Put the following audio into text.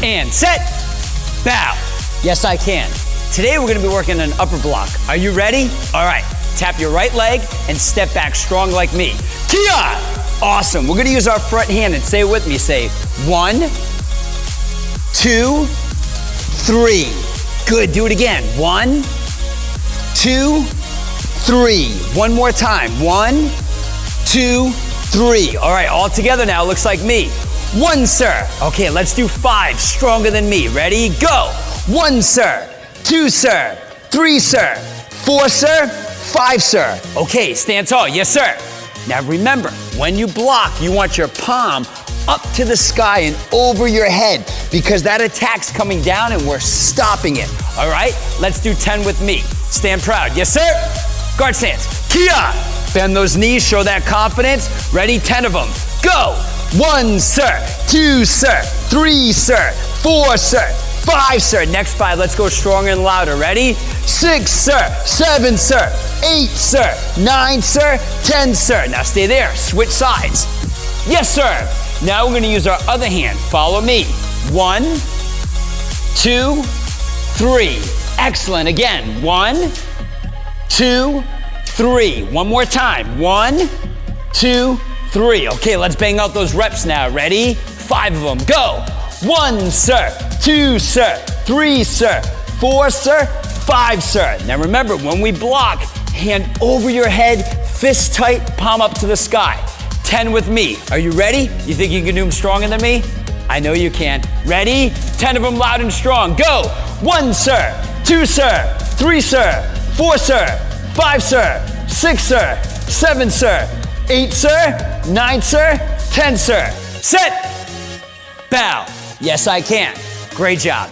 and set, bow. Yes, I can. Today we're gonna be working an upper block. Are you ready? All right, tap your right leg and step back strong like me. Kia! Awesome, we're gonna use our front hand and say it with me. Say 1, 2, 3. Good, do it again. 1, 2, 3. One more time. 1, 2, 3. All right, all together now, looks like me. 1, sir. Okay, let's do 5, stronger than me. Ready, go. 1, sir. 2, sir. 3, sir. 4, sir. 5, sir. Okay, stand tall. Yes, sir. Now remember, when you block, you want your palm up to the sky and over your head because that attack's coming down and we're stopping it. All right, let's do 10 with me. Stand proud. Yes, sir. Guard stance. Kia. Bend those knees, show that confidence. Ready, 10 of them. Go. 1, sir. 2, sir. 3, sir. 4, sir. 5, sir. Next 5, let's go stronger and louder. Ready? 6, sir. 7, sir. 8, sir. 9, sir. 10, sir. Now stay there. Switch sides. Yes, sir. Now we're gonna use our other hand. Follow me. 1, 2, 3. Excellent. Again. 1, 2, 3. One more time. 1, 2, 3. Okay, let's bang out those reps now. Ready? 5 of them. Go. 1, sir. 2, sir. 3, sir. 4, sir. 5, sir. Now remember, when we block, hand over your head, fist tight, palm up to the sky. 10 with me. Are you ready? You think you can do them stronger than me? I know you can. Ready? 10 of them loud and strong. Go. 1, sir. 2, sir. 3, sir. 4, sir. 5, sir. 6, sir. 7, sir. 8, sir. 9, sir. 10, sir. Set. Bow. Yes, I can. Great job.